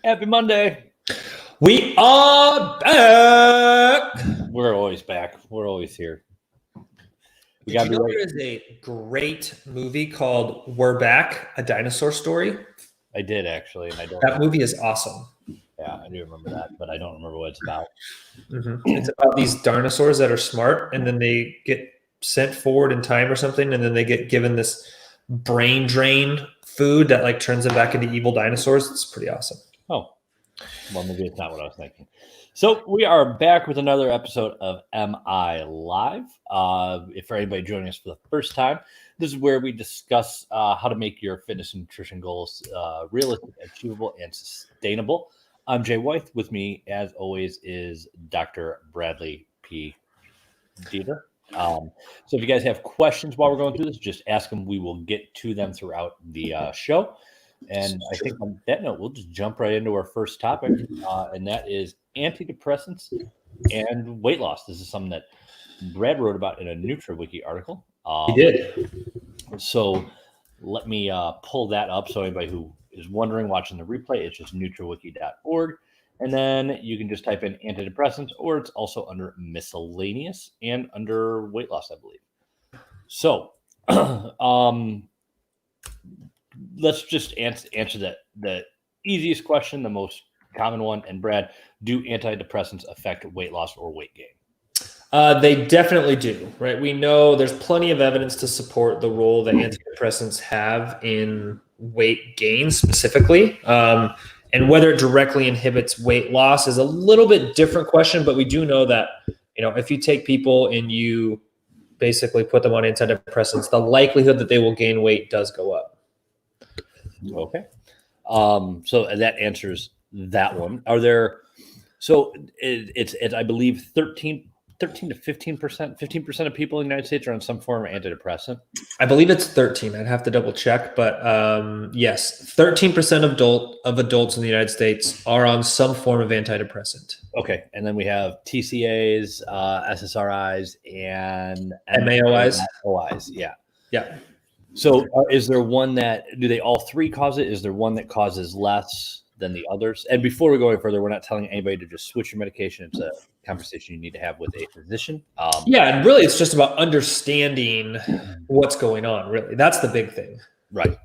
Happy Monday. We are back. We're always back. We're always here. Did you know there is a great movie called We're Back, A Dinosaur Story? I did actually, and I don't. That movie is awesome. Yeah, I do remember that, but I don't remember what it's about. It's about these dinosaurs that are smart, and then they get sent forward in time or something, and then they get given this brain drain food that like turns them back into evil dinosaurs. It's pretty awesome. Oh, well, maybe it's not what I was thinking. So we are back with another episode of MILIVE. If for anybody joining us for the first time, this is where we discuss how to make your fitness and nutrition goals realistic, achievable, and sustainable. I'm Jay Woith. With me, as always, is Dr. Bradley P. Dieter. So if you guys have questions while we're going through this, just ask them. We will get to them throughout the show. And I think on that note, we'll just jump right into our first topic, and that is antidepressants and weight loss. This is something that Brad wrote about in a NutriWiki article. He did. So let me pull that up. So anybody who is wondering, watching the replay, it's just NutriWiki.org. And then you can just type in antidepressants, or it's also under miscellaneous and under weight loss, I believe. So let's just answer that the easiest question, the most common one. And Brad, do antidepressants affect weight loss or weight gain? They definitely do, right? We know there's plenty of evidence to support the role that antidepressants have in weight gain specifically. And whether it directly inhibits weight loss is a little bit different question, but we do know that, if you take people and you basically put them on antidepressants, the likelihood that they will gain weight does go up. Okay. So that answers that one. Are there, so it's I believe 13 to 15% of people in the United States are on some form of antidepressant. I believe it's 13. I'd have to double check, but yes, 13% of adults in the United States are on some form of antidepressant. Okay. And then we have TCAs, SSRIs, and MAOIs. MAOIs. Yeah. Yeah. So is there one do they all three cause it? Is there one that causes less than the others? And before we go any further, we're not telling anybody to just switch your medication. It's a conversation you need to have with a physician. And really it's just about understanding what's going on. Really, that's the big thing. Right.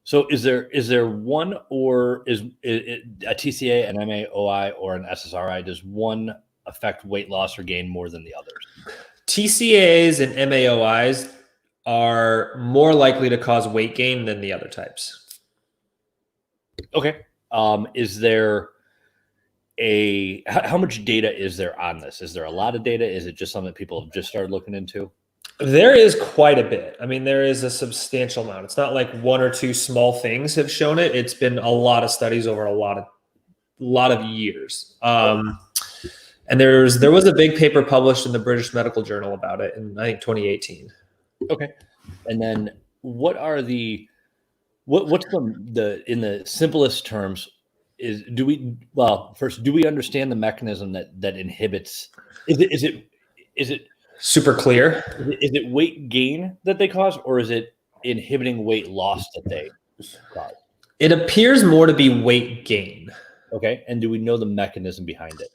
So is there one, or is it a TCA, an MAOI, or an SSRI? Does one affect weight loss or gain more than the others? TCAs and MAOIs are more likely to cause weight gain than the other types. Okay. Is there how much data is there on this? Is there a lot of data? Is it just something that people have just started looking into? There is quite a bit. I mean, there is a substantial amount. It's not like one or two small things have shown it. It's been a lot of studies over a lot of years. And there was a big paper published in the British Medical Journal about it in, I think, 2018. Okay. And then what are what's the in the simplest terms do we understand the mechanism that inhibits? Is it super clear? Is it weight gain that they cause, or is it inhibiting weight loss that they cause? It appears more to be weight gain. Okay. And do we know the mechanism behind it?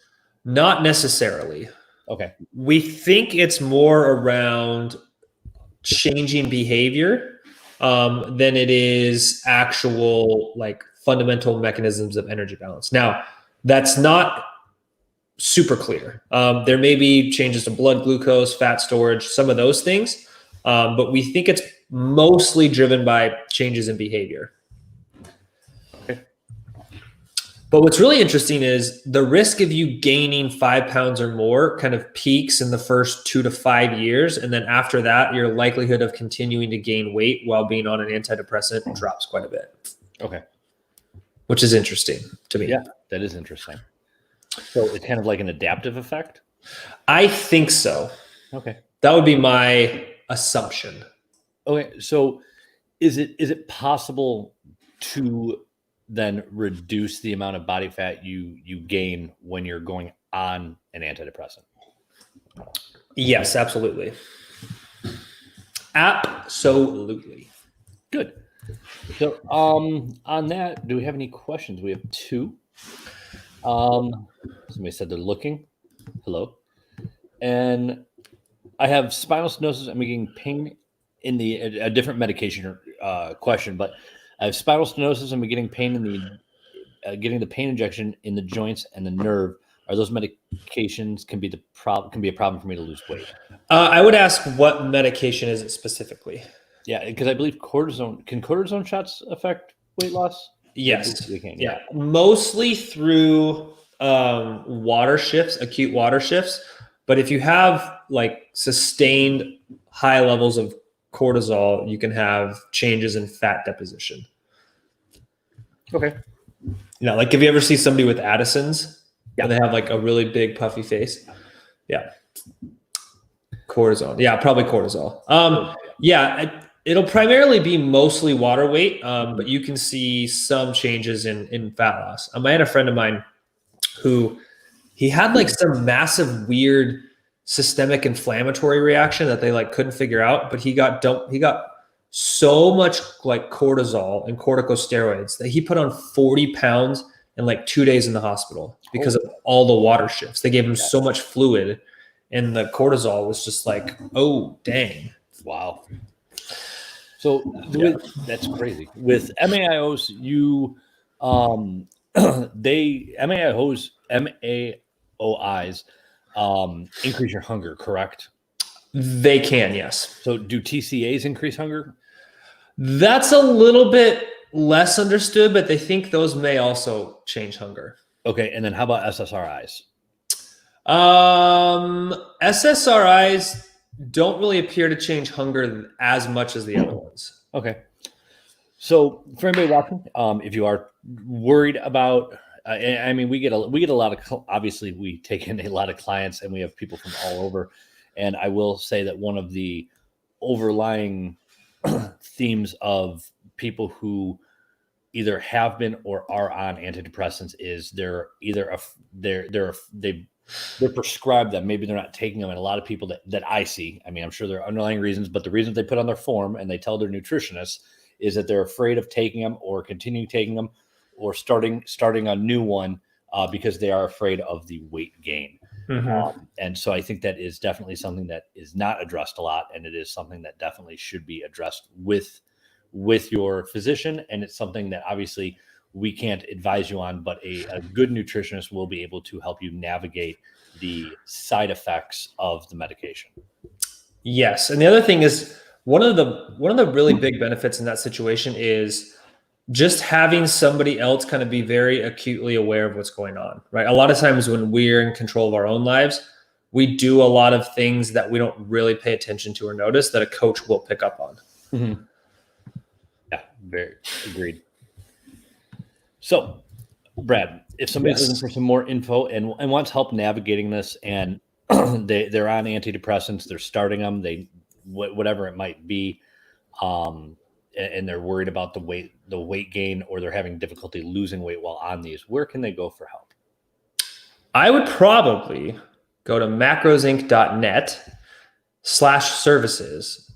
Not necessarily. Okay. We think it's more around changing behavior than it is actual like fundamental mechanisms of energy balance. Now, that's not super clear. There may be changes to blood glucose, fat storage, some of those things, but we think it's mostly driven by changes in behavior. Okay. But what's really interesting is the risk of you gaining 5 pounds or more kind of peaks in the first 2 to 5 years. And then after that, your likelihood of continuing to gain weight while being on an antidepressant drops quite a bit. Okay. Which is interesting to me. Yeah, that is interesting. So it's kind of like an adaptive effect? I think so. Okay. That would be my assumption. Okay. So is it possible to then reduce the amount of body fat you gain when you're going on an antidepressant? Yes, absolutely. Absolutely. Good. So on that, do we have any questions? We have two. Somebody said they're looking. Hello. And I have spinal stenosis. I'm getting pain in a different medication question, but I have spinal stenosis. I'm getting pain in getting the pain injection in the joints and the nerve. Are those medications can be a problem for me to lose weight? I would ask, what medication is it specifically? Yeah, because I believe cortisone shots affect weight loss? Yes. They can, yeah. Mostly through water shifts, acute water shifts. But if you have like sustained high levels of cortisol, you can have changes in fat deposition. Okay. Like if you ever see somebody with Addison's, Yeah. and they have like a really big puffy face. Yeah. Cortisol. Yeah, probably cortisol. It'll primarily be mostly water weight, but you can see some changes in fat loss. I had a friend of mine who he had like some massive weird systemic inflammatory reaction that they like couldn't figure out, but he got so much like cortisol and corticosteroids that he put on 40 pounds in like 2 days in the hospital because of all the water shifts. They gave him so much fluid, and the cortisol was just like, oh, dang. Wow. So that's crazy. With MAIOs, MAOIs increase your hunger, correct? They can, yes. So do TCAs increase hunger? That's a little bit less understood, but they think those may also change hunger. Okay, and then how about SSRIs? SSRIs don't really appear to change hunger as much as the other ones. Okay. So for anybody watching, if you are worried about, we get a lot of, obviously we take in a lot of clients and we have people from all over. And I will say that one of the overlying themes of people who either have been or are on antidepressants is they're prescribed them. Maybe they're not taking them. And a lot of people that I see, I'm sure there are underlying reasons, but the reasons they put on their form and they tell their nutritionists is that they're afraid of taking them or continuing taking them or starting a new one because they are afraid of the weight gain. Mm-hmm. And so I think that is definitely something that is not addressed a lot. And it is something that definitely should be addressed with your physician. And it's something that obviously we can't advise you on, but a good nutritionist will be able to help you navigate the side effects of the medication. Yes. And the other thing is one of the really big benefits in that situation is just having somebody else kind of be very acutely aware of what's going on, right? A lot of times when we're in control of our own lives, we do a lot of things that we don't really pay attention to or notice that a coach will pick up on. Mm-hmm. Yeah, very agreed. So, Brad, if somebody's looking for some more info and wants help navigating this, and they're on antidepressants, they're starting them, whatever it might be, and they're worried about the weight gain, or they're having difficulty losing weight while on these, where can they go for help? I would probably go to macrosinc.net/services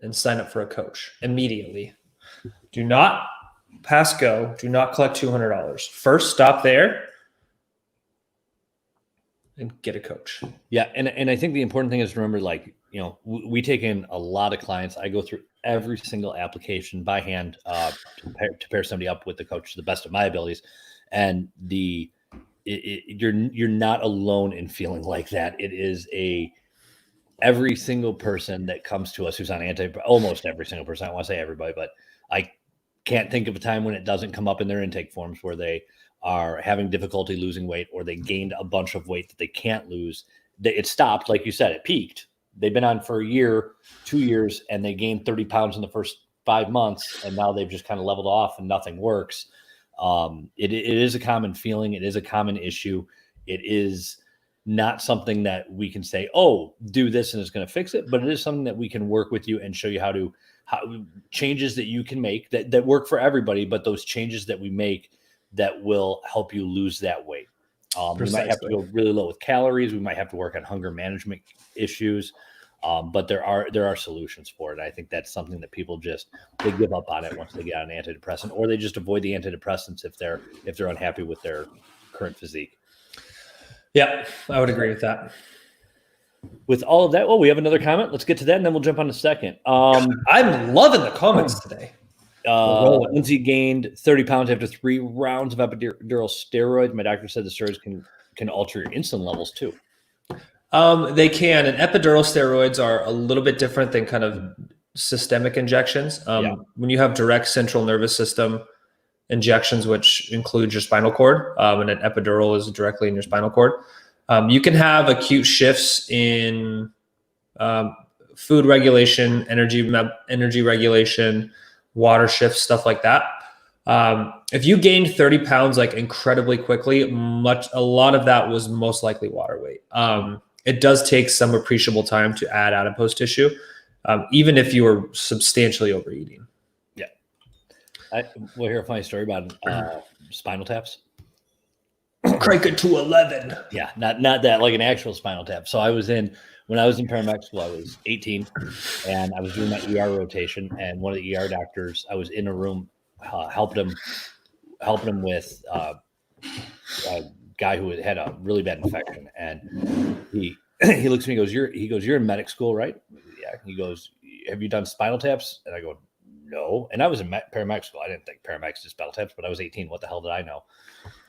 and sign up for a coach immediately. Do not pass go. Do not collect $200. First stop there and get a coach. Yeah. And I think the important thing is to remember, we take in a lot of clients. I go through every single application by hand to pair somebody up with the coach to the best of my abilities. And you're not alone in feeling like that. It is every single person that comes to us who's on almost every single person. I don't want to say everybody, but I can't think of a time when it doesn't come up in their intake forms where they are having difficulty losing weight, or they gained a bunch of weight that they can't lose. It stopped, like you said, it peaked. They've been on for a year, 2 years, and they gained 30 pounds in the first 5 months, and now they've just kind of leveled off and nothing works. It is a common feeling. It is a common issue. It is not something that we can say, oh, do this and it's going to fix it, but it is something that we can work with you and show you how changes that you can make that work for everybody, but those changes that we make that will help you lose that weight. We might have to go really low with calories. We might have to work on hunger management issues. But there are solutions for it. I think that's something that people they give up on it once they get on an antidepressant, or they just avoid the antidepressants if they're unhappy with their current physique. Yeah, I would agree with that. With all of that, we have another comment. Let's get to that, and then we'll jump on the second. I'm loving the comments today. Lindsay gained 30 pounds after 3 rounds of epidural steroids. My doctor said the steroids can alter your insulin levels too. They can, and epidural steroids are a little bit different than kind of systemic injections. When you have direct central nervous system injections, which includes your spinal cord, and an epidural is directly in your spinal cord, you can have acute shifts in food regulation, energy regulation, water shifts, stuff like that. If you gained 30 pounds like incredibly quickly, a lot of that was most likely water weight. It does take some appreciable time to add adipose tissue, even if you were substantially overeating. Yeah. We'll hear a funny story about spinal taps. Crank it to 11. Yeah, not that, like an actual spinal tap. So when I was in paramedic school, I was 18, and I was doing my ER rotation, and one of the ER doctors, I was in a room helping him with a guy who had a really bad infection, and he looks at me, he goes, you're in medic school, right? Yeah. He goes, have you done spinal taps? And I go, no. And I was in paramedic school. I didn't think paramedics did spinal taps, but I was 18. What the hell did I know?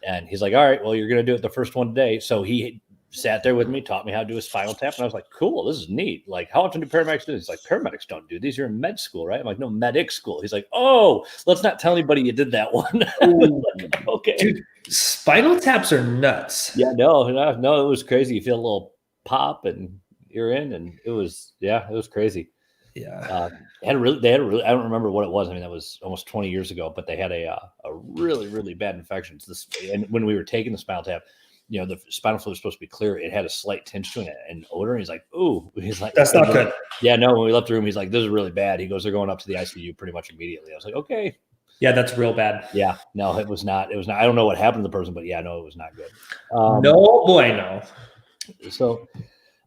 And he's like, all right, well, you're going to do it the first one today. So he sat there with me, taught me how to do a spinal tap. And I was like, cool, this is neat. Like, how often do paramedics do this? He's like, paramedics don't do these. You're in med school, right? I'm like, no, medic school. He's like, oh, let's not tell anybody you did that one. Like, okay. Dude, spinal taps are nuts. Yeah, no, it was crazy. You feel a little pop and you're in, and it was crazy. Yeah. They had a really, I don't remember what it was. I mean, that was almost 20 years ago, but they had a really, really bad infection. And when we were taking the spinal tap, the spinal fluid was supposed to be clear. It had a slight tinge to it and odor. And he's like, ooh, that's not good. Yeah, no, when we left the room, he's like, this is really bad. He goes, they're going up to the ICU pretty much immediately. I was like, okay. Yeah, that's real bad. Yeah, no, it was not. I don't know what happened to the person, but yeah, no, it was not good. No bueno. So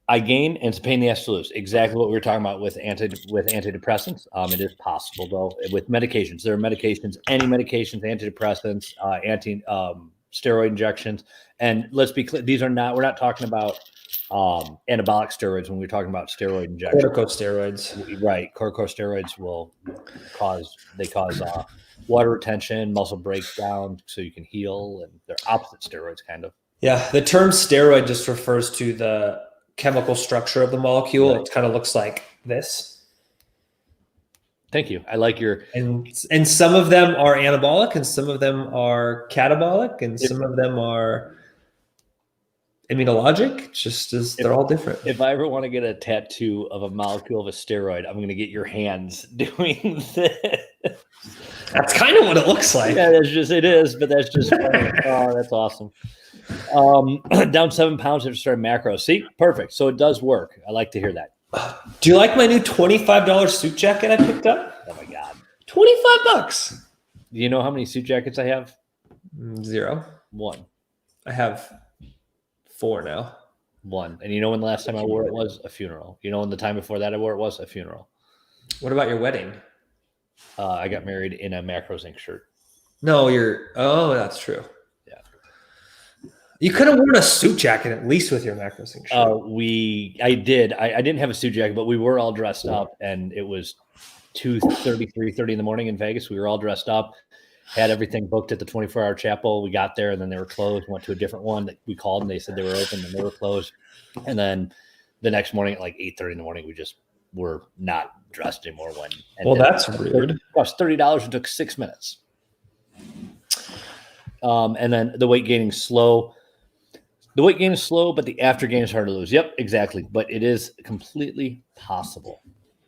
I gain, and it's a pain in the ass to lose. Exactly what we were talking about with antidepressants. It is possible though with medications. There are medications, any medications, antidepressants, steroid injections, and let's be clear, we're not talking about anabolic steroids when we're talking about steroid injections. Corticosteroids, right? Corticosteroids cause water retention, muscle breakdown, so you can heal, and they're opposite steroids, kind of. Yeah, the term steroid just refers to the chemical structure of the molecule. Right. It kind of looks like this. Thank you. I like your and some of them are anabolic, and some of them are catabolic, and some of them are immunologic. Just as they're all different. If I ever want to get a tattoo of a molecule of a steroid, I'm going to get your hands doing this. That's kind of what it looks like. Yeah, it is, but that's just funny. Oh, that's awesome. Down 7 pounds after starting macros. See, perfect. So it does work. I like to hear that. Do you like my new $25 suit jacket I picked up? Oh my God. $25. Do you know how many suit jackets I have? 0. 1. I have 4 now. 1. And you know when the last time I wore it was? A funeral. You know when the time before that I wore it was? A funeral. What about your wedding? I got married in a Macros Inc. shirt. No, that's true. Yeah. You could have worn a suit jacket at least with your Macros Inc. shirt. I did. I didn't have a suit jacket, but we were all dressed up, and it was 2:30, 3:30 in the morning in Vegas. We were all dressed up, had everything booked at the 24-hour chapel. We got there, and then they were closed. Went to a different one that we called, and they said they were open, and they were closed. And then the next morning at like 8:30 in the morning, we just were not dressed anymore. That's rude. It cost $30 and took 6 minutes. And then the weight gaining slow. The weight gain is slow, but the after gain is hard to lose. Yep, exactly. But it is completely possible.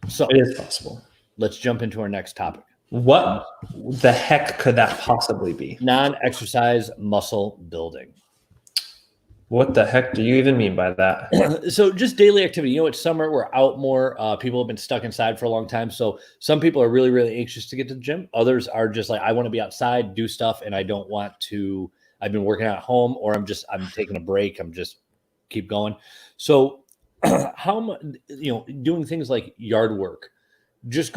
So it is possible. Let's jump into our next topic. What the heck could that possibly be? Non-exercise muscle building. What the heck do you even mean by that? So just daily activity. It's summer. We're out more. People have been stuck inside for a long time. So some people are really, really anxious to get to the gym. Others are just like, I want to be outside, do stuff, and I don't want to. I've been working out at home, or I'm taking a break. I'm just keep going. So how much, doing things like yard work, just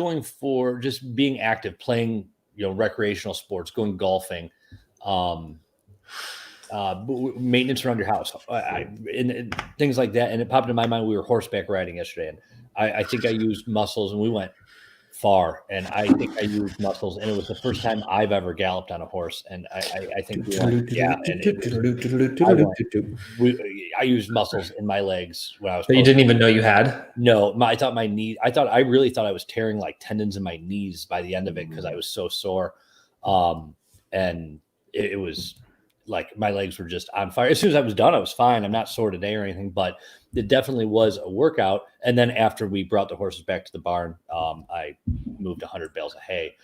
being active, playing, recreational sports, going golfing, maintenance around your house, and things like that. And it popped in my mind. We were horseback riding yesterday, and I think I used muscles, and we went far. And I think I used muscles, and it was the first time I've ever galloped on a horse. And I think we went, yeah. I used muscles in my legs when I was. But you didn't even know you had? No, I really thought I was tearing like tendons in my knees by the end of it because I was so sore. And it was like my legs were just on fire. As soon as I was done, I was fine. I'm not sore today or anything, but it definitely was a workout. And then after we brought the horses back to the barn, I moved 100 bales of hay.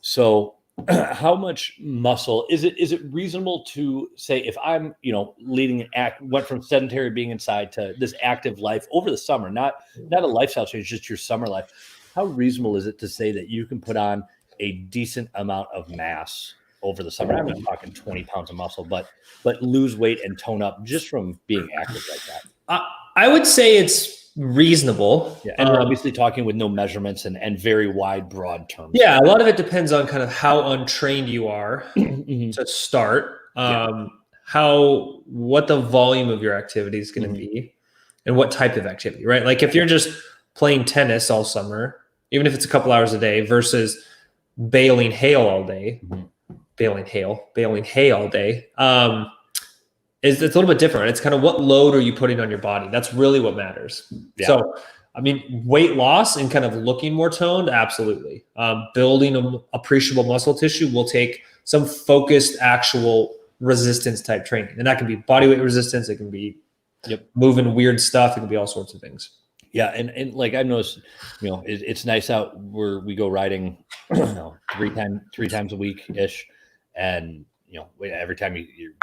So how much muscle is it reasonable to say, if I'm, leading went from sedentary being inside to this active life over the summer, not a lifestyle change, just your summer life, how reasonable is it to say that you can put on a decent amount of mass over the summer? I'm not talking 20 pounds of muscle, but lose weight and tone up just from being active like that? I would say it's reasonable. Yeah, and we're obviously talking with no measurements and very wide, broad terms. Yeah, a lot of it depends on kind of how untrained you are to start, what the volume of your activity is going to be, and what type of activity, right? Like if you're just playing tennis all summer, even if it's a couple hours a day, versus baling hay all day, baling hay all day, it's a little bit different. It's kind of what load are you putting on your body? That's really what matters. Yeah. So, I mean, weight loss and kind of looking more toned, absolutely. Building appreciable muscle tissue will take some focused, actual resistance type training. And that can be body weight resistance. It can be moving weird stuff. It can be all sorts of things. Yeah. And like I've noticed, it's nice out where we go riding, three times a week ish. And, every time you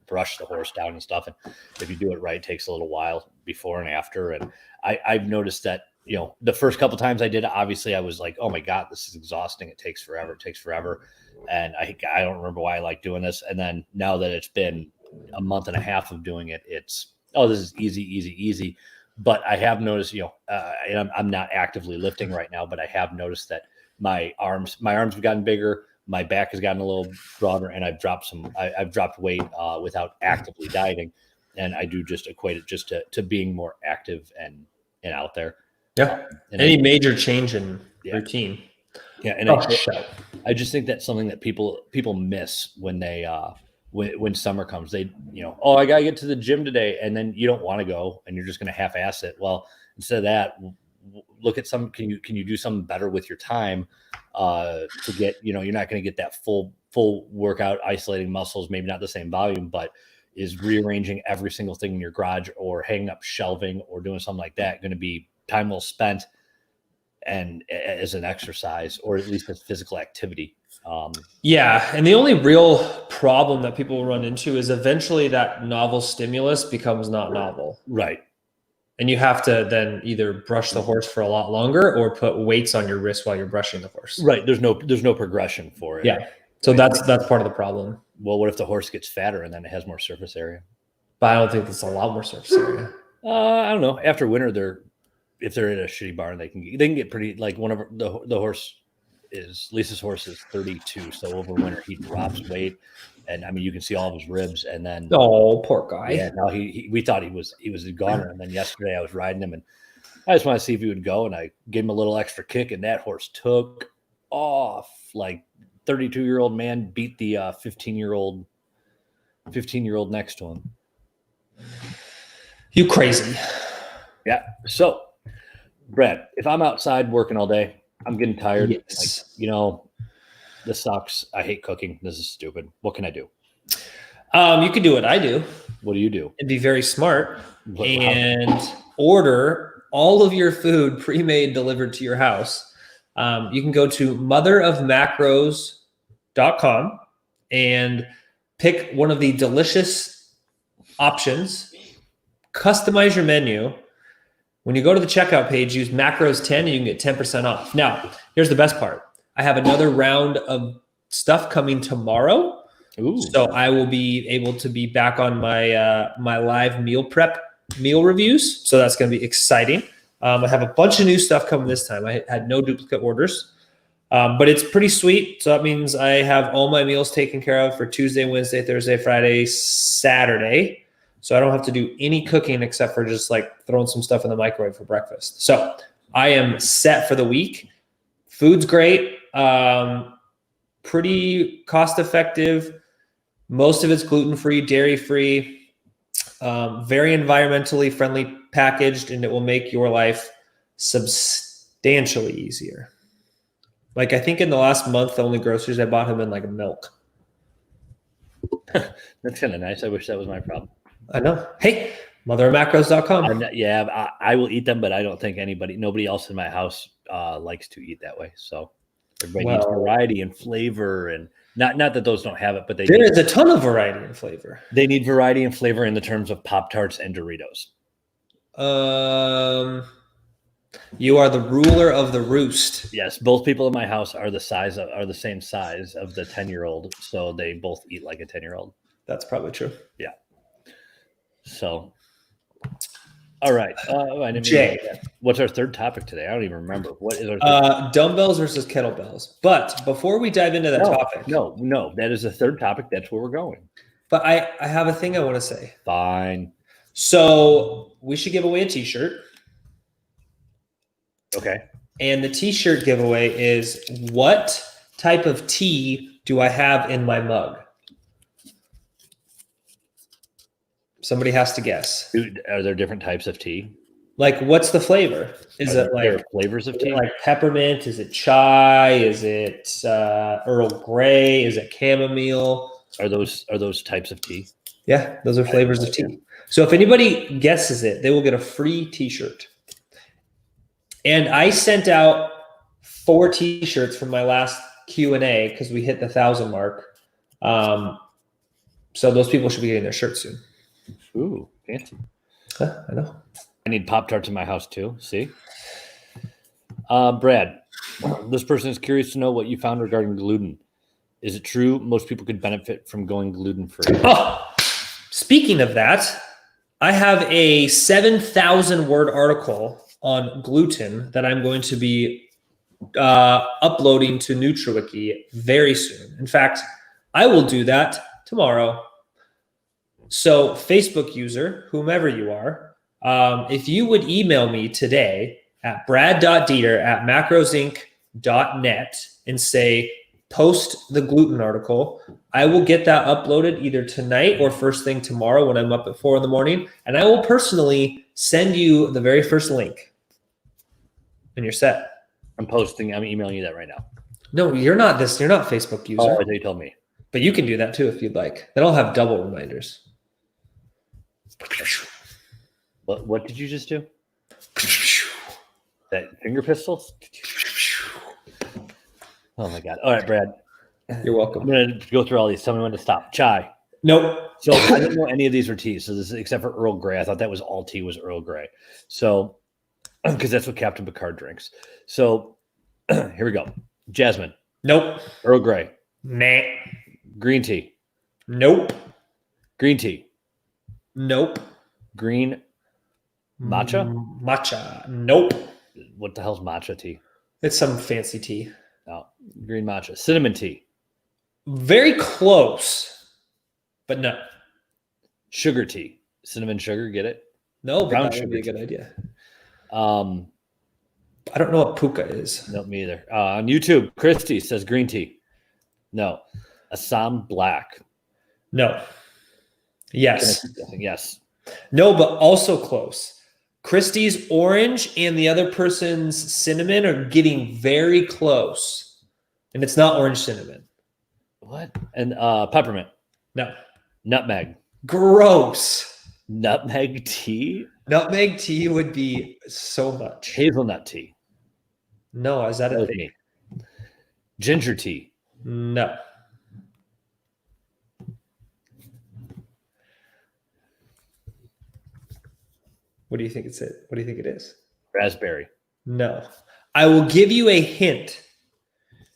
brush the horse down and stuff. And if you do it right, it takes a little while before and after. And I've noticed that, the first couple of times I did it, obviously I was like, oh my God, this is exhausting. It takes forever. And I don't remember why I like doing this. And then now that it's been a month and a half of doing it, this is easy. But I have noticed, and I'm not actively lifting right now, but I have noticed that my arms have gotten bigger. My back has gotten a little broader, and I've dropped weight without actively dieting. And I do just equate it just to being more active and out there. Yeah. Any major change in routine. Yeah. And I just think that's something that people miss when they, when summer comes. They, I got to get to the gym today. And then you don't want to go and you're just going to half-ass it. Well, instead of that, look at can you do something better with your time to get, you're not going to get that full workout, isolating muscles, maybe not the same volume, but is rearranging every single thing in your garage or hanging up shelving or doing something like that going to be time well spent and as an exercise or at least as physical activity? And the only real problem that people run into is eventually that novel stimulus becomes not novel. Right. And you have to then either brush the horse for a lot longer or put weights on your wrist while you're brushing the horse. Right. There's no progression for it. Yeah. So that's part of the problem. Well, what if the horse gets fatter and then it has more surface area? But I don't think there's a lot more surface area. I don't know. After winter, if they're in a shitty barn, they can get pretty, like one of the horse Lisa's horse is 32. So over winter he drops weight. And I mean, you can see all of his ribs, and then poor guy. Yeah, now we thought he was a goner, and then yesterday I was riding him, and I just want to see if he would go, and I gave him a little extra kick, and that horse took off. Like 32-year-old man beat the 15-year-old next to him. You crazy? Yeah. So, Brad, if I'm outside working all day, I'm getting tired. Yes. Like, this sucks. I hate cooking. This is stupid. What can I do? You can do what I do. What do you do? And be very smart and order all of your food pre-made delivered to your house. You can go to motherofmacros.com and pick one of the delicious options. Customize your menu. When you go to the checkout page, use macros 10 and you can get 10% off. Now, here's the best part. I have another round of stuff coming tomorrow. Ooh. So I will be able to be back on my my live meal prep meal reviews. So that's going to be exciting. I have a bunch of new stuff coming this time. I had no duplicate orders, but it's pretty sweet. So that means I have all my meals taken care of for Tuesday, Wednesday, Thursday, Friday, Saturday. So I don't have to do any cooking except for just like throwing some stuff in the microwave for breakfast. So I am set for the week. Food's great. Pretty cost effective. Most of it's gluten-free, dairy-free, very environmentally friendly packaged, and it will make your life substantially easier. Like I think in the last month, the only groceries I bought have been like milk. That's kind of nice. I wish that was my problem. I know. Hey, motherofmacros.com. Yeah, I will eat them, but I don't think nobody else in my house likes to eat that way. So everybody needs variety and flavor, and not that those don't have it, but there is a ton of variety and flavor. They need variety and flavor in the terms of Pop-Tarts and Doritos. You are the ruler of the roost. Yes, both people in my house are the same size of the 10-year-old, so they both eat like a 10-year-old. That's probably true. Yeah. So, all right. Jay, what's our third topic today? I don't even remember. What is our third dumbbells versus kettlebells. But before we dive into that topic. No, that is the third topic. That's where we're going. But I have a thing I want to say. Fine. So we should give away a t-shirt. Okay. And the t-shirt giveaway is, what type of tea do I have in my mug? Somebody has to guess. Are there different types of tea? Like, what's the flavor? Is it like flavors of tea? Like peppermint? Is it chai? Is it Earl Grey? Is it chamomile? Are those types of tea? Yeah, those are flavors of tea. So if anybody guesses it, they will get a free t-shirt. And I sent out 4 t-shirts from my last Q&A because we hit the 1,000 mark. So those people should be getting their shirts soon. Ooh, fancy. I know. I need Pop-Tarts in my house too. See? Brad, this person is curious to know what you found regarding gluten. Is it true most people could benefit from going gluten-free? Oh, speaking of that, I have a 7,000 word article on gluten that I'm going to be uploading to NutriWiki very soon. In fact, I will do that tomorrow. So Facebook user, whomever you are, if you would email me today at brad.dieter@macrosinc.net and say, post the gluten article, I will get that uploaded either tonight or first thing tomorrow when I'm up at 4 a.m. And I will personally send you the very first link. And you're set. I'm emailing you that right now. No, you're not Facebook user. Oh, I thought you told me. But you can do that too if you'd like. Then I'll have double reminders. What did you just do? That finger pistols? Oh my God. All right, Brad. You're welcome. I'm going to go through all these. Tell me when to stop. Chai. Nope. So I didn't know any of these were teas. So this is except for Earl Grey. I thought that was all tea was Earl Grey. So because that's what Captain Picard drinks. So here we go. Jasmine. Nope. Earl Grey. Nah. Green tea. Nope. Green tea. Nope. Green matcha? Matcha. Nope. What the hell's matcha tea? It's some fancy tea. No. Green matcha. Cinnamon tea. Very close, but no. Sugar tea. Cinnamon sugar, get it? No, but brown that sugar would be a good idea. I don't know what puka is. No, me either. On YouTube, Christy says green tea. No. Assam black. No. Yes. Yes. No, but also close. Christie's orange and the other person's cinnamon are getting very close. And it's not orange cinnamon. What? And peppermint. No. Nutmeg. Gross. Nutmeg tea? Nutmeg tea would be so much. Hazelnut tea. No, is that a thing? Ginger tea. No. What do you think it is? Raspberry. No. I will give you a hint.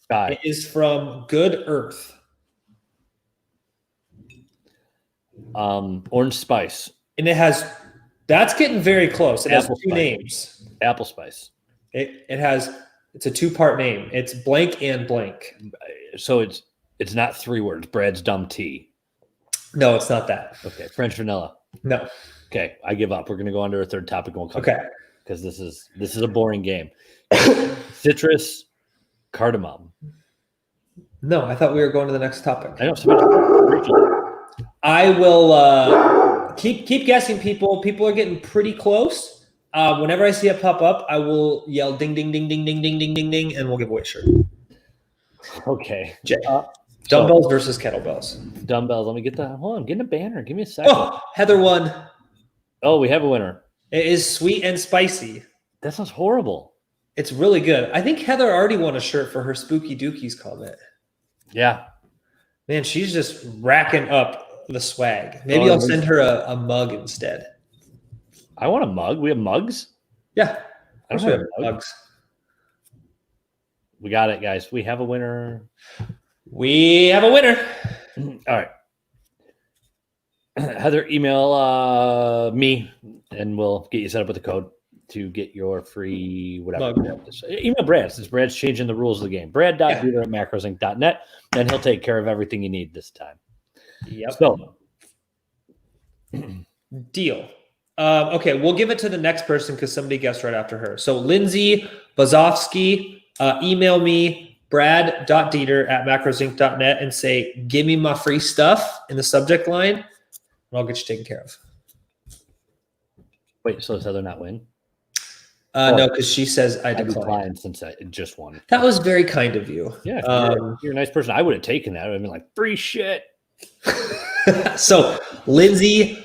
God. It is from Good Earth. Orange spice. And it has That's getting very close. It has Apple two spice. names. Apple spice. It's a 2-part name. It's blank and blank. So it's not 3 words. Brad's dumb tea. No, it's not that. Okay. French vanilla. No. Okay. I give up. We're going to go on to our third topic. And we'll come back because this is a boring game. Citrus, cardamom. No, I thought we were going to the next topic. I know. I will keep guessing, people. People are getting pretty close. Whenever I see it pop up, I will yell ding, ding, ding, ding, ding, ding, ding, ding, ding, and we'll give away a shirt. Okay. Dumbbells versus kettlebells. Dumbbells. Let me get that. Hold on. I'm getting a banner. Give me a second. Oh, Heather won. Oh, we have a winner. It is sweet and spicy. That sounds horrible. It's really good. I think Heather already won a shirt for her Spooky Dookies comment. Yeah. Man, she's just racking up the swag. Maybe I'll send her a mug instead. I want a mug. We have mugs? Yeah. I don't have mugs. We got it, guys. We have a winner. We have a winner. All right. Heather, email me and we'll get you set up with a code to get your free whatever. Email Brad since Brad's changing the rules of the game. Brad.Dieter@macrosinc.net, and he'll take care of everything you need this time. Yep. So, deal. Okay, we'll give it to the next person because somebody guessed right after her. So Lindsay Bazovsky, email me, brad.dieter@macrosinc.net, and say, give me my free stuff in the subject line, and I'll get you taken care of. Wait, so does Heather not win? No, because she says I declined since I just won. That was very kind of you. Yeah, you're a nice person. I would have taken that. I would have been like, free shit. So Lindsay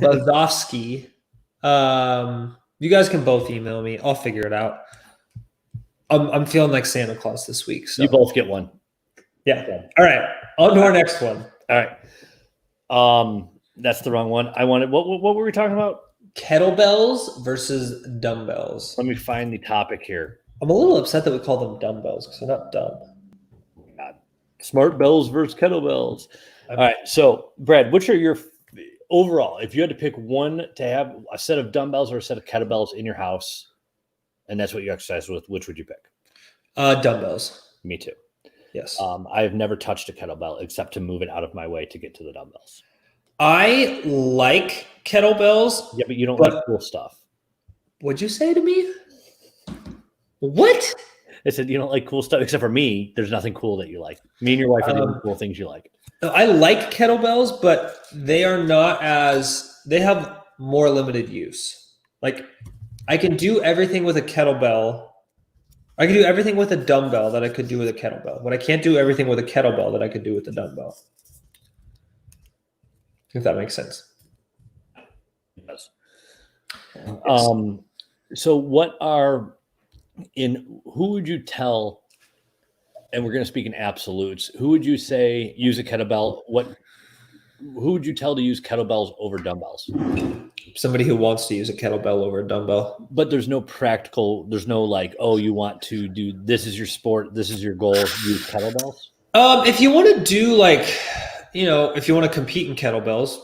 Bazovsky, you guys can both email me. I'll figure it out. I'm feeling like Santa Claus this week. So you both get one. Yeah. All right. On to our next one. All right. That's the wrong one. I wanted. What were we talking about? Kettlebells versus dumbbells. Let me find the topic here. I'm a little upset that we call them dumbbells because they're not dumb. God. Smart bells versus kettlebells. All right. So, Brad, which are your overall? If you had to pick one to have a set of dumbbells or a set of kettlebells in your house, and that's what you exercise with, which would you pick? Dumbbells. Me too. Yes. I have never touched a kettlebell except to move it out of my way to get to the dumbbells. I like kettlebells. Yeah, but you don't like cool stuff. What'd you say to me? What? I said you don't like cool stuff except for me. There's nothing cool that you like. Me and your wife are the only cool things you like. I like kettlebells, but they are not they have more limited use. Like I can do everything with a kettlebell. I can do everything with a dumbbell that I could do with a kettlebell, but I can't do everything with a kettlebell that I could do with a dumbbell. If that makes sense. It does. So who would you tell, and we're going to speak in absolutes, who would you say use a kettlebell? Who would you tell to use kettlebells over dumbbells? Somebody who wants to use a kettlebell over a dumbbell. But there's no like, oh, you want to do, this is your sport, this is your goal, use kettlebells? If you want to do if you want to compete in kettlebells,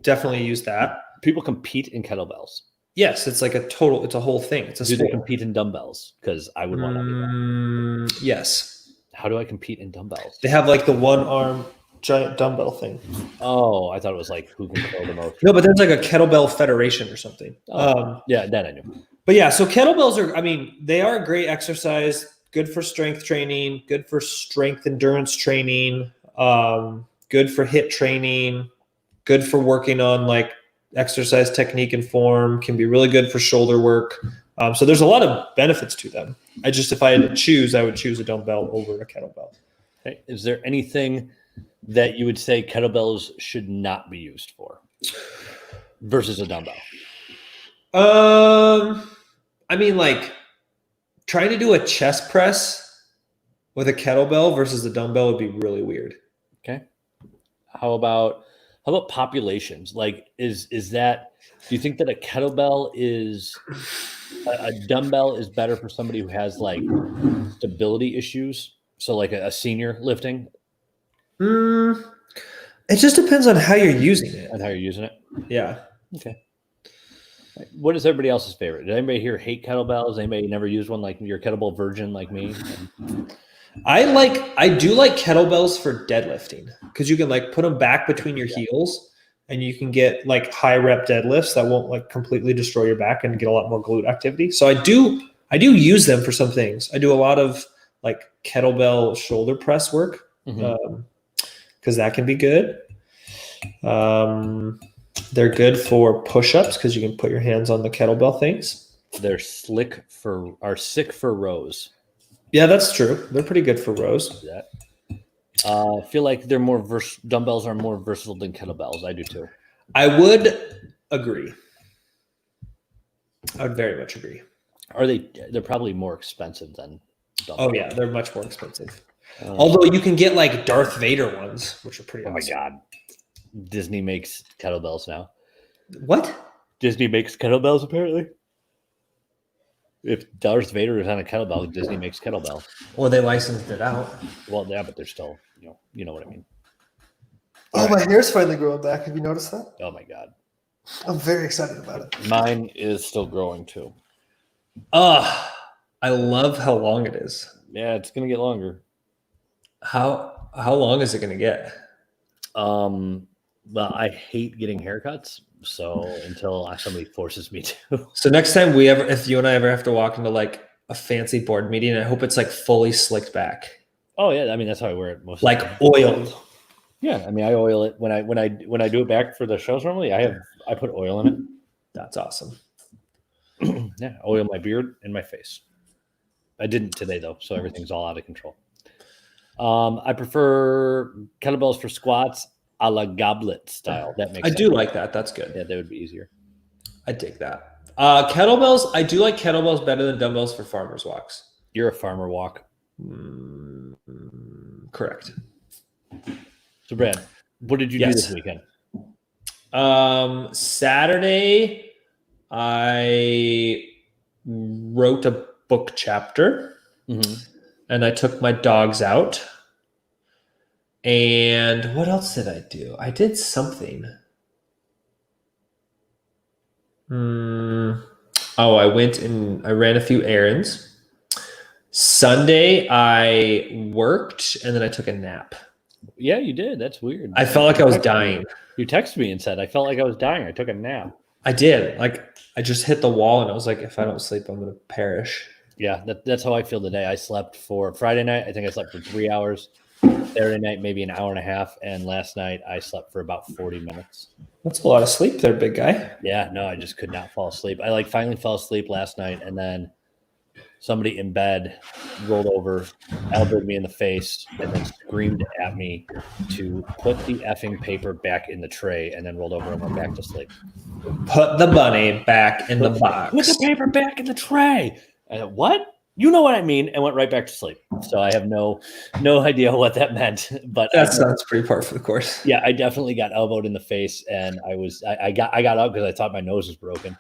definitely use that. People compete in kettlebells. Yes, it's like it's a whole thing. It's a do sport. They compete in dumbbells? Because I would want to do that. Yes. How do I compete in dumbbells? They have like the one arm giant dumbbell thing. Oh, I thought it was like who can throw the most. No, but there's like a kettlebell federation or something. Yeah, that I knew. But yeah, so kettlebells they are a great exercise, good for strength training, good for strength endurance training, good for HIIT training, good for working on like exercise technique and form, can be really good for shoulder work. So there's a lot of benefits to them. If I had to choose, I would choose a dumbbell over a kettlebell. Okay. Is there anything that you would say kettlebells should not be used for versus a dumbbell? Like trying to do a chest press with a kettlebell versus a dumbbell would be really weird. Okay. How about populations? Like, is that, do you think that a dumbbell is better for somebody who has like stability issues? So like a senior lifting? It just depends on how you're using it. And how you're using it? Yeah. Okay. What is everybody else's favorite? Did anybody here hate kettlebells? Anybody never used one like your kettlebell virgin like me? I do like kettlebells for deadlifting because you can like put them back between your heels and you can get like high rep deadlifts that won't like completely destroy your back and get a lot more glute activity. So I do use them for some things. I do a lot of like kettlebell shoulder press work because that can be good. They're good for push-ups because you can put your hands on the kettlebell things. They're sick for rows. Yeah, that's true. They're pretty good for rows. I feel like they're dumbbells are more versatile than kettlebells. I do too. I would agree. I would very much agree. They're probably more expensive than dumbbells. Oh yeah, they're much more expensive. Although you can get like Darth Vader ones, which are pretty awesome. My God. Disney makes kettlebells now. What? Disney makes kettlebells apparently. If Darth Vader is on a kettlebell, Disney makes kettlebell. Well, they licensed it out. Well, yeah, but they're still, you know what I mean. Oh, my hair's finally growing back. Have you noticed that? Oh my God. I'm very excited about it. Mine is still growing too. I love how long it is. Yeah, it's gonna get longer. How long is it gonna get? Well, I hate getting haircuts, so until somebody forces me to. So next time if you and I ever have to walk into like a fancy board meeting, I hope it's like fully slicked back. Oh yeah, I mean that's how I wear it most. Like oiled. Yeah, I mean I oil it when I do it back for the shows normally. I put oil in it. That's awesome. Yeah, oil my beard and my face. I didn't today though, so everything's all out of control. I prefer kettlebells for squats. A la goblet style. That makes sense. I do like that. That's good. Yeah, that would be easier. I dig that. Kettlebells. I do like kettlebells better than dumbbells for farmers walks. You're a farmer walk. Correct. So Brad, what did you do this weekend? Saturday, I wrote a book chapter and I took my dogs out. And what else did I do? I did something. I went and I ran a few errands. Sunday, I worked and then I took a nap. Yeah, you did. That's weird. I felt like I was dying. You texted me and said, I felt like I was dying. I took a nap. I did. Like, I just hit the wall and I was like, if I don't sleep, I'm going to perish. Yeah, that's how I feel today. I slept for Friday night. I think I slept for 3 hours. Saturday night, maybe an hour and a half. And last night, I slept for about 40 minutes. That's a lot of sleep there, big guy. Yeah, no, I just could not fall asleep. I finally fell asleep last night. And then somebody in bed rolled over, elbowed me in the face, and then screamed at me to put the effing paper back in the tray and then rolled over and went back to sleep. Put the bunny back in the box. Put the paper back in the tray. I said, what? You know what I mean, and went right back to sleep. So I have no idea what that meant. But that sounds pretty par for the course. Yeah, I definitely got elbowed in the face, and I got up because I thought my nose was broken,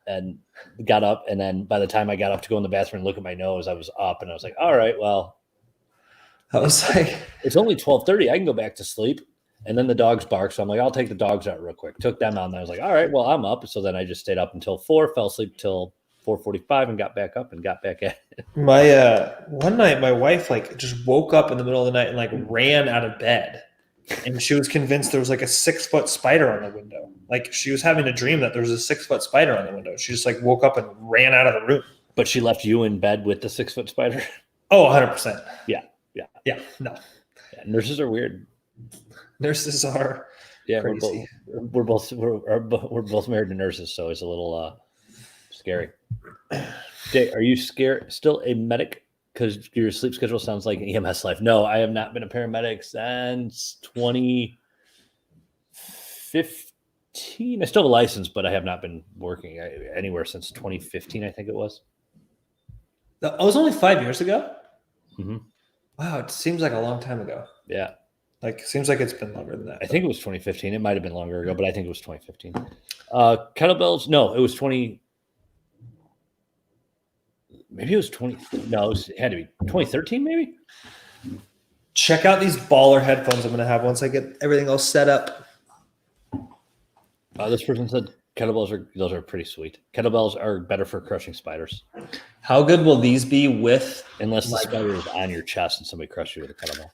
and got up. And then by the time I got up to go in the bathroom and look at my nose, I was up, and I was like, all right, well, I was like, it's only 12:30. I can go back to sleep. And then the dogs bark, so I'm like, I'll take the dogs out real quick. Took them out, and I was like, all right, well, I'm up. So then I just stayed up until 4, fell asleep till 4:45 and got back up and got back at it. My one night my wife like just woke up in the middle of the night and like ran out of bed, and she was convinced there was like a 6-foot spider on the window. Like she was having a dream that there was a 6-foot spider on the window. She just like woke up and ran out of the room. But she left you in bed with the 6-foot spider? Oh, 100%. Yeah. No. Yeah, nurses are weird. Nurses are crazy. We're both married to nurses, so it's a little scary. Jay, are you still a medic? Because your sleep schedule sounds like an EMS life. No, I have not been a paramedic since 2015. I still have a license, but I have not been working anywhere since 2015, I think it was. That was only 5 years ago? Mm-hmm. Wow, it seems like a long time ago. Yeah. Like, seems like it's been longer than that. I think it was 2015. It might have been longer ago, but I think it was 2015. Kettlebells, no, it was 20. Maybe it was 20. No, it had to be 2013, maybe. Check out these baller headphones I'm going to have once I get everything all set up. This person said Those are pretty sweet. Kettlebells are better for crushing spiders. How good will these be with? Unless the spider is on your chest and somebody crushes you with a kettlebell.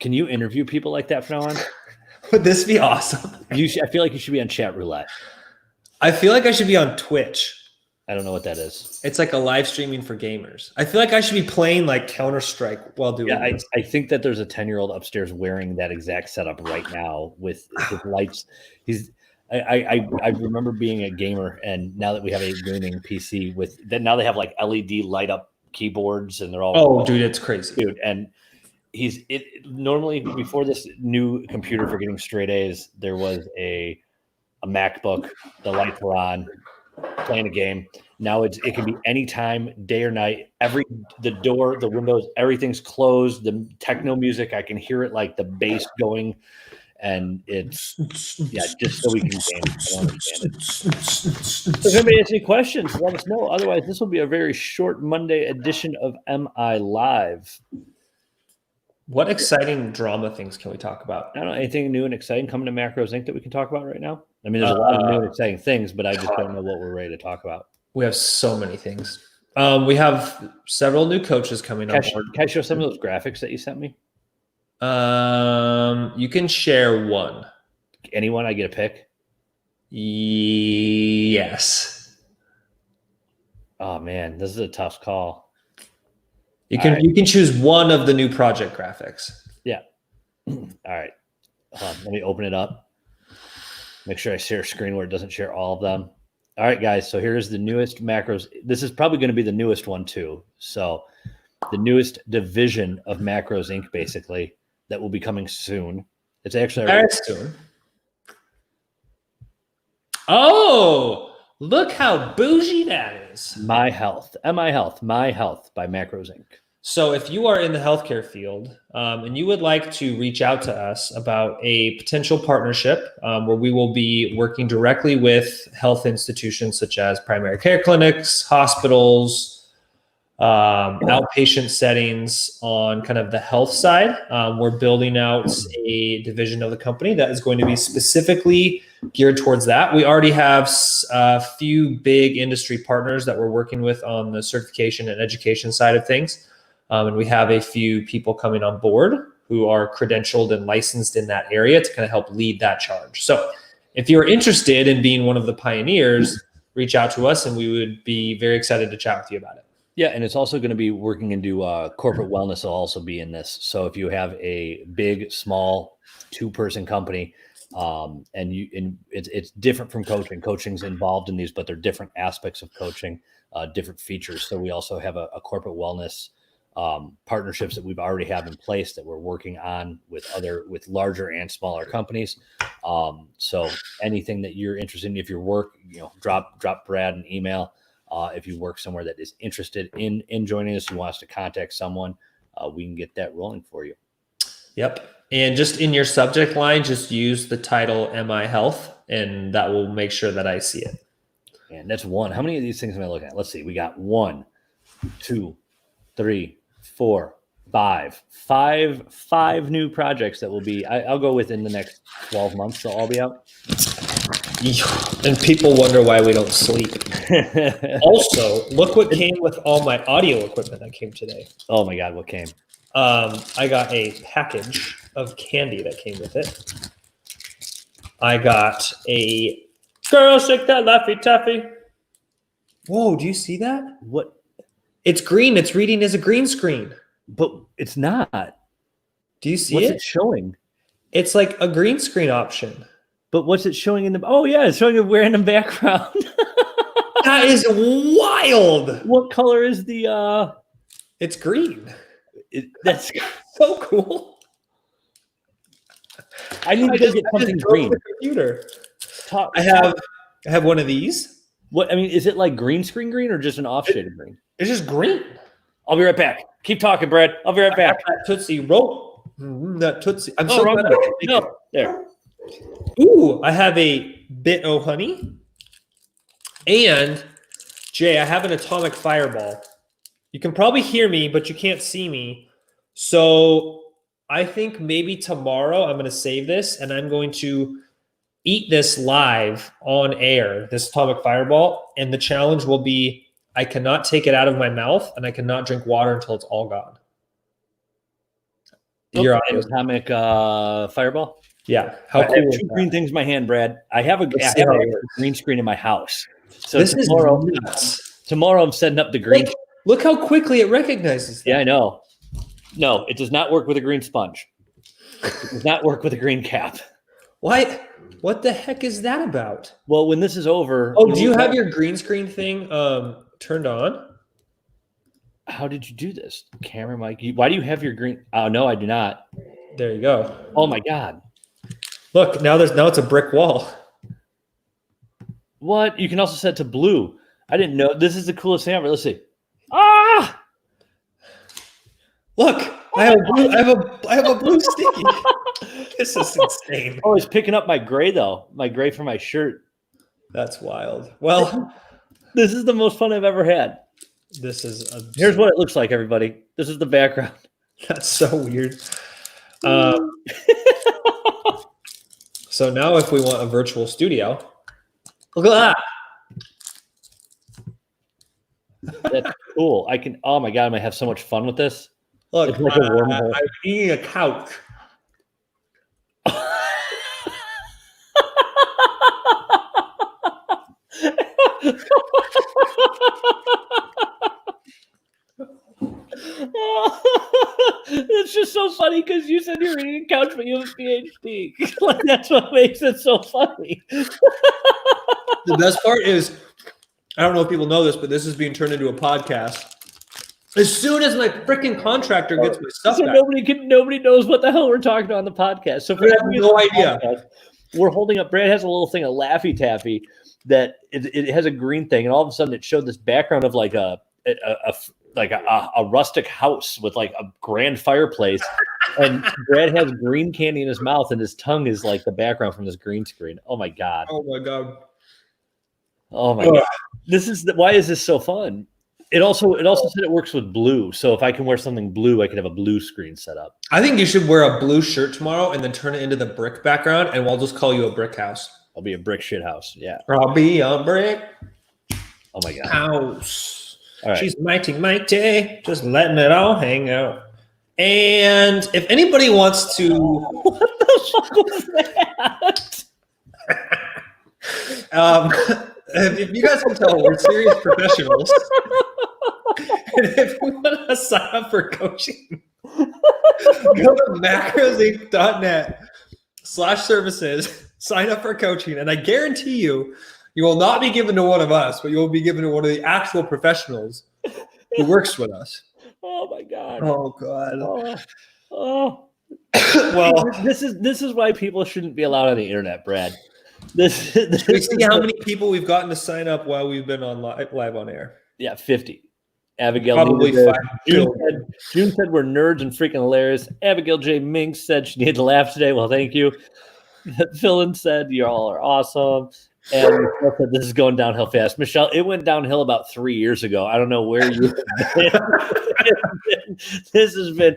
Can you interview people like that from now on? Would this be awesome? I feel like you should be on chat roulette. I feel like I should be on Twitch. I don't know what that is. It's like a live streaming for gamers. I feel like I should be playing like Counter-Strike while doing this. I think that there's a 10-year-old upstairs wearing that exact setup right now with his lights. I remember being a gamer, and now that we have a gaming PC with that, now they have like LED light up keyboards, and they're all. Oh, dude, it's crazy, dude. And normally before this new computer for getting straight A's, there was a MacBook. The lights were on, playing a game. Now it can be anytime, day or night. The door, the windows, everything's closed. The techno music, I can hear it like the bass going, and it's just so we can game. I don't understand it. So if anybody has any questions, let us know. Otherwise, this will be a very short Monday edition of MI Live. What exciting drama things can we talk about? I don't know, anything new and exciting coming to Macros Inc. that we can talk about right now? I mean, there's a lot of new and exciting things, but I just don't know what we're ready to talk about. We have so many things. We have several new coaches coming on board. Can I show some of those graphics that you sent me? You can share one. Anyone I get a pick? Yes. Oh man, this is a tough call. You can choose one of the new project graphics. Yeah. All right. Let me open it up. Make sure I share screen where it doesn't share all of them. All right, guys. So here's the newest macros. This is probably going to be the newest one too. So the newest division of Macros Inc. basically that will be coming soon. It's actually very soon. Oh, look how bougie that is. My Health by Macros Inc. So if you are in the healthcare field and you would like to reach out to us about a potential partnership where we will be working directly with health institutions such as primary care clinics, hospitals, outpatient settings on kind of the health side, we're building out a division of the company that is going to be specifically geared towards that. We already have a few big industry partners that we're working with on the certification and education side of things. And we have a few people coming on board who are credentialed and licensed in that area to kind of help lead that charge. So if you're interested in being one of the pioneers, reach out to us and we would be very excited to chat with you about it. Yeah, and it's also going to be working into corporate wellness will also be in this. So if you have a big, small, 2-person company, and it's different from coaching. Coaching's involved in these, but they're different aspects of coaching, different features. So we also have a corporate wellness partnerships that we've already have in place that we're working on with larger and smaller companies. So anything that you're interested in, if your work, drop Brad an email. If you work somewhere that is interested in joining us, you want us to contact someone, we can get that rolling for you. Yep. And just in your subject line, just use the title MI Health, and that will make sure that I see it. And that's one. How many of these things am I looking at? Let's see. We got 1, 2, 3, 4, 5. Five new projects that will be, I'll go within the next 12 months. They'll all be out. And people wonder why we don't sleep. Also, look what came with all my audio equipment that came today. Oh my God, what came? I got a package of candy that came with it. I got a girl shake that Laffy Taffy. Whoa, do you see that? What? It's green. It's reading as a green screen. But it's not. Do you see What's it? it showing? It's like a green screen option. But what's it showing in the? Oh yeah, it's showing a random background. That is wild. What color is the? It's green. That's so cool. I need to get something green. The computer. I have one of these. What I mean, is it like green screen green or just an off shade of green? It's just green. I'll be right back. Keep talking, Brad. I'll be right back. That Tootsie Roll. That Tootsie. I'm so wrong. glad. No, there. Ooh, I have a bit o' honey. And Jay, I have an atomic fireball. You can probably hear me, but you can't see me. So I think maybe tomorrow I'm going to save this and I'm going to eat this live on air, this atomic fireball, and the challenge will be I cannot take it out of my mouth and I cannot drink water until it's all gone. Your audio. Atomic fireball. Yeah. How cool! I have two green things in my hand, Brad. I have a green screen in my house. So this tomorrow, is nuts. Tomorrow I'm setting up the green. Look how quickly it recognizes that. Yeah, I know. No, it does not work with a green sponge. It does not work with a green cap. Why? What the heck is that about? Well, when this is over. Oh, do you have your green screen thing turned on? How did you do this? Camera, Mike. Why do you have your green? Oh, no, I do not. There you go. Oh, my God. Look, now it's a brick wall. What? You can also set it to blue. I didn't know. This is the coolest thing ever. Let's see. Ah! Look, I have a blue sticky. This is insane. Oh, it's picking up my gray though. My gray for my shirt. That's wild. Well, this is the most fun I've ever had. This is here's what it looks like, everybody. This is the background. That's so weird. So now if we want a virtual studio, look at that. That's cool. I can, oh my God, I'm gonna have so much fun with this. Look, it's like a wormhole. I'm eating a couch. It's just so funny because you said you're eating a couch, but you have a PhD. Like, that's what makes it so funny. The best part is, I don't know if people know this, but this is being turned into a podcast. As soon as my freaking contractor gets my stuff back. Nobody knows what the hell we're talking about on the podcast. So for I have no idea. Podcast, we're holding up. Brad has a little thing, a Laffy Taffy, that it has a green thing, and all of a sudden it showed this background of like a rustic house with like a grand fireplace, and Brad has green candy in his mouth, and his tongue is like the background from this green screen. Oh my God! Oh my God! Oh my God! Why is this so fun? It also said it works with blue. So if I can wear something blue, I can have a blue screen set up. I think you should wear a blue shirt tomorrow and then turn it into the brick background, and we'll just call you a brick house. I'll be a brick shit house. Yeah. I'll be a brick. Oh my God. House. All right. She's mighty, just letting it all hang out. And if anybody wants to, what the fuck was that? If you guys can tell, we're serious professionals. And if you want to sign up for coaching, go to macrosinc.net/services, sign up for coaching, and I guarantee you will not be given to one of us, but you will be given to one of the actual professionals who works with us. Oh my God. Oh God. Oh. Well, this is why people shouldn't be allowed on the internet, Brad. We see how many people we've gotten to sign up while we've been on live on air. Yeah, 50. Abigail probably 5. June said we're nerds and freaking hilarious. Abigail J. Minks said she needed to laugh today. Well, thank you. Philin said you all are awesome. And Michelle said this is going downhill fast. Michelle, it went downhill about 3 years ago. I don't know where you have been. This has been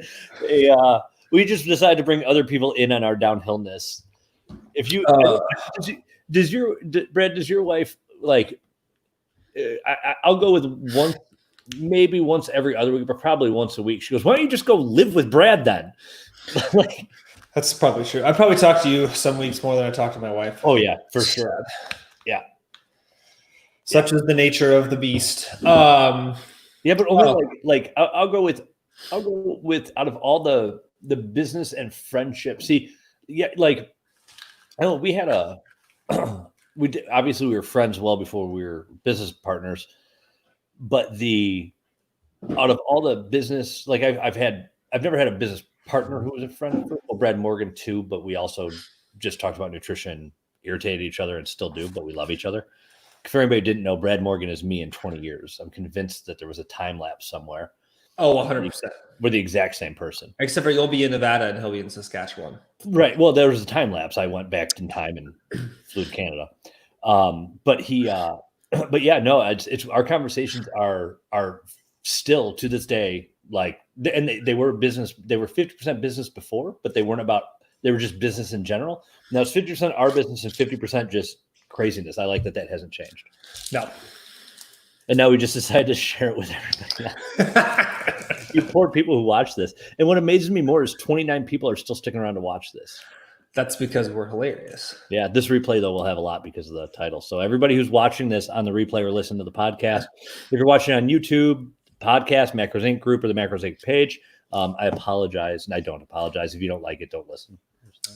we just decided to bring other people in on our downhillness. If you does your wife like? I'll go with once, maybe once every other week, but probably once a week. She goes, "Why don't you just go live with Brad then?" Like, that's probably true. I probably talk to you some weeks more than I talk to my wife. Oh yeah, for sure. Yeah, such is the nature of the beast. Yeah, but only I'll go with out of all the business and friendship. See, yeah, like. Oh, we had obviously we were friends well before we were business partners, but out of all the business, like I've never had a business partner who was a friend. Well, Brad Morgan too, but we also just talked about nutrition, irritated each other and still do, but we love each other. If anybody who didn't know, Brad Morgan is me in 20 years. I'm convinced that there was a time lapse somewhere. Oh, 100%. We're the exact same person. Except for you'll be in Nevada and he'll be in Saskatchewan. Right. Well, there was a time lapse. I went back in time and flew to Canada. But yeah, no, it's our conversations are still to this day, like, and they were business. They were 50% business before, but they weren't about They were just business in general. Now it's 50% our business and 50% just craziness. I like that hasn't changed. No. And now we just decided to share it with everybody. You poor people who watch this. And what amazes me more is 29 people are still sticking around to watch this. That's because we're hilarious. Yeah, this replay, though, will have a lot because of the title. So everybody who's watching this on the replay or listen to the podcast, if you're watching on YouTube, podcast, Macros Inc. group, or the Macros Inc. page, I apologize. And I don't apologize. If you don't like it, don't listen.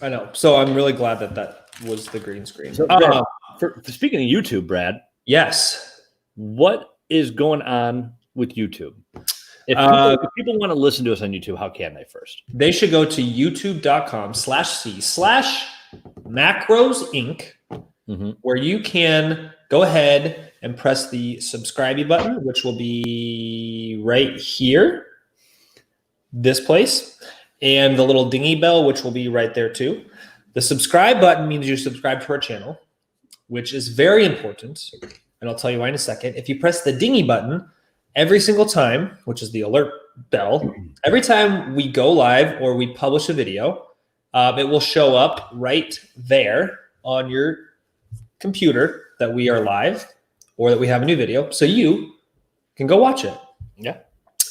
I know. So I'm really glad that was the green screen. So, Brad, for speaking of YouTube, Brad. Yes. What is going on with YouTube? If people want to listen to us on YouTube, how can they first? They should go to youtube.com/c/Macros Inc., where you can go ahead and press the subscribe button, which will be right here, this place, and the little dingy bell, which will be right there too. The subscribe button means you subscribe to our channel, which is very important, and I'll tell you why in a second. If you press the dingy button, every single time, which is the alert bell, every time we go live or we publish a video, it will show up right there on your computer that we are live or that we have a new video. So you can go watch it. Yeah.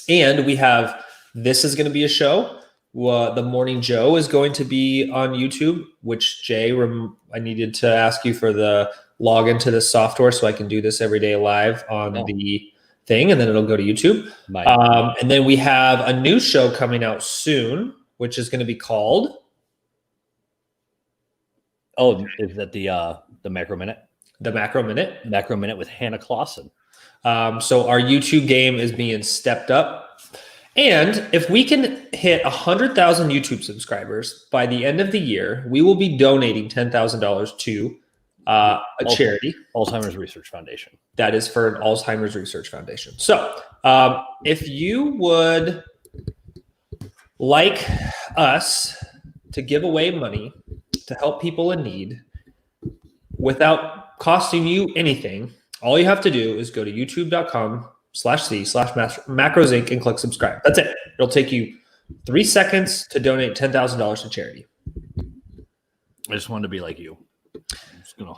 And we have, this is going to be a show. The Morning Joe is going to be on YouTube, which Jay, I needed to ask you for the login to this software so I can do this every day live on the thing, and then it'll go to YouTube. And then we have a new show coming out soon, which is going to be called. Oh, is that the Macro Minute? The Macro Minute. Macro Minute with Hannah Clausen. So our YouTube game is being stepped up. And if we can hit 100,000 YouTube subscribers by the end of the year, we will be donating $10,000 to a charity. Alzheimer's Research Foundation. That is for an Alzheimer's Research Foundation. So if you would like us to give away money to help people in need without costing you anything, all you have to do is go to youtube.com/c/Macros Inc. and click subscribe. That's it. It'll take you 3 seconds to donate $10,000 to charity. I just wanted to be like you.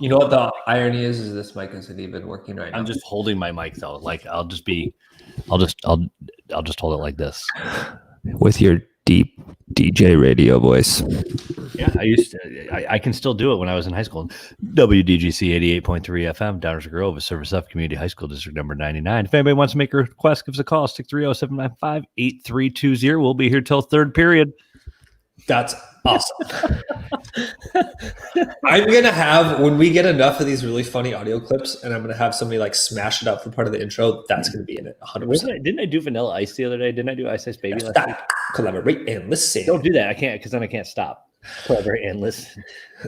You know what the irony is this mic isn't even working right now. I'm just holding my mic though. Like I'll just hold it like this. With your deep DJ radio voice. Yeah, I can still do it when I was in high school. WDGC 88.3 FM, Downers Grove, a service of Community High School District number 99. If anybody wants to make a request, give us a call, 630-795-8320. We'll be here till third period. That's awesome. I'm going to have, when we get enough of these really funny audio clips, and I'm going to have somebody like smash it up for part of the intro, that's going to be in it 100%. Didn't I do Vanilla Ice the other day? Didn't I do Ice Ice Baby last week? Collaborate and listen. Don't do that. I can't, because then I can't stop. Collaborate and listen.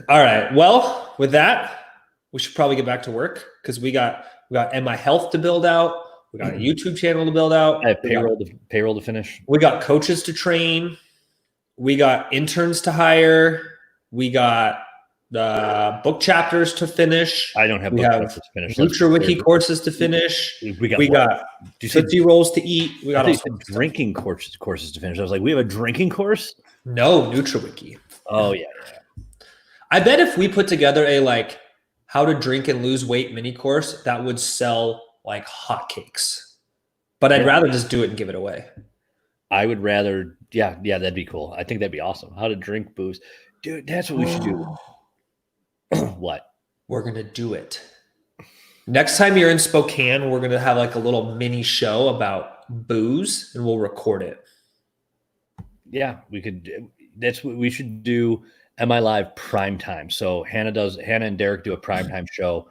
All right. Well, with that, we should probably get back to work because we got MI Health to build out. We got a YouTube channel to build out. I have payroll to finish. We got coaches to train. We got interns to hire. We got the book chapters to finish. I don't have book chapters to finish. NutriWiki courses to finish. We got 50 rolls to eat. We got drinking courses to finish. I was like, we have a drinking course? No, NutriWiki. Oh, yeah. I bet if we put together a like how to drink and lose weight mini course, that would sell like hotcakes. But I'd rather just do it and give it away. I would rather, yeah, that'd be cool. I think that'd be awesome. How to drink booze. Dude, that's what we should do. What? We're going to do it. Next time you're in Spokane, we're going to have like a little mini show about booze and we'll record it. Yeah, we could. That's what we should do. MILIVE prime time. So Hannah and Derek do a primetime show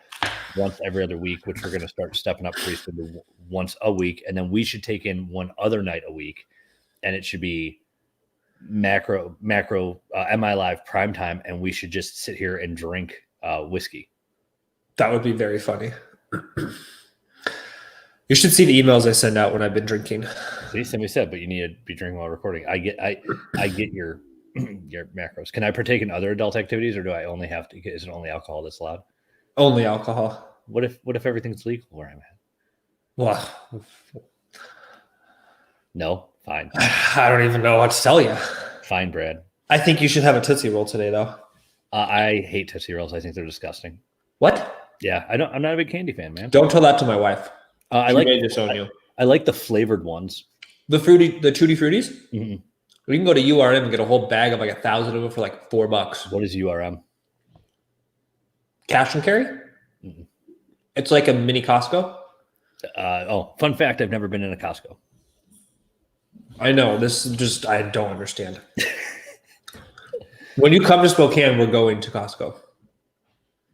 once every other week, which we're going to start stepping up pretty soon to once a week. And then we should take in one other night a week. And it should be macro MILIVE prime time. And we should just sit here and drink whiskey. That would be very funny. You should see the emails I send out when I've been drinking. See, somebody said, but you need to be drinking while recording. I get your macros. Can I partake in other adult activities, or do I only have to? Is it only alcohol that's allowed? Only alcohol. What if everything's legal where I'm at? Well, no, fine. I don't even know what to tell you. Fine, Brad. I think you should have a Tootsie Roll today, though. I hate Tootsie Rolls. I think they're disgusting. What? Yeah, I'm not a big candy fan, man. Don't tell that to my wife. I She like may disown you. I like the flavored ones. The Tutti Fruities. Mm-hmm. We can go to URM and get a whole bag of like 1,000 of them for like $4. What is URM? Cash and carry. Mm-hmm. It's like a mini Costco. Fun fact: I've never been in a Costco. I know this is just I don't understand. When you come to Spokane, we're going to Costco.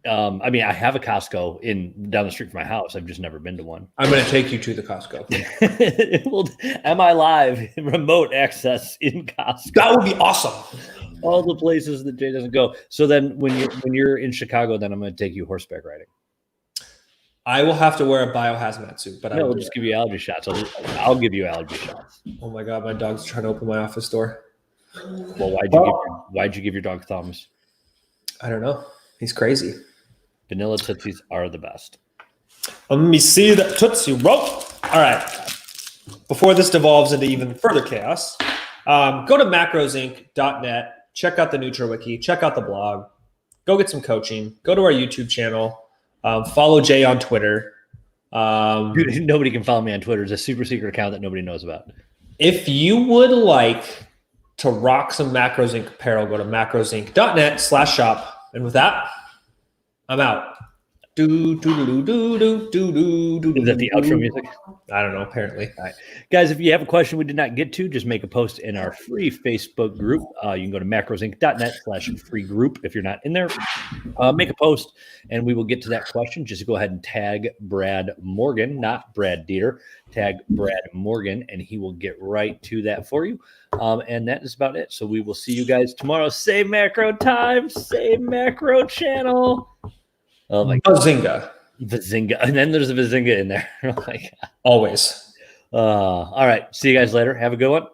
I mean, I have a Costco down the street from my house. I've just never been to one. I'm going to take you to the Costco. Well, MILIVE remote access in Costco. That would be awesome. All the places that Jay doesn't go. So then, when you're in Chicago, then I'm going to take you horseback riding. I will have to wear a biohazmat suit, but I will just give you allergy shots. I'll give you allergy shots. Oh my god, my dog's trying to open my office door. Well, why'd you give your dog thumbs? I don't know. He's crazy. Vanilla Tootsies are the best. Let me see that Tootsie Roll. All right. Before this devolves into even further chaos, go to macrosinc.net. Check out the NutraWiki. Check out the blog. Go get some coaching. Go to our YouTube channel. Follow Jay on Twitter. Dude, nobody can follow me on Twitter. It's a super secret account that nobody knows about. If you would like to rock some MacroZinc apparel, go to macrozinc.net/shop. And with that, I'm out. Is that the outro music? I don't know, apparently. All right. Guys, if you have a question we did not get to, just make a post in our free Facebook group. You can go to macrozinc.net/free group if you're not in there. Make a post, and we will get to that question. Just go ahead and tag Brad Morgan, not Brad Dieter. Tag Brad Morgan, and he will get right to that for you. And that is about it. So we will see you guys tomorrow. Same macro time, same macro channel. Oh my God. Bazinga. And then there's a Bazinga in there. Oh my God. Always. All right. See you guys later. Have a good one.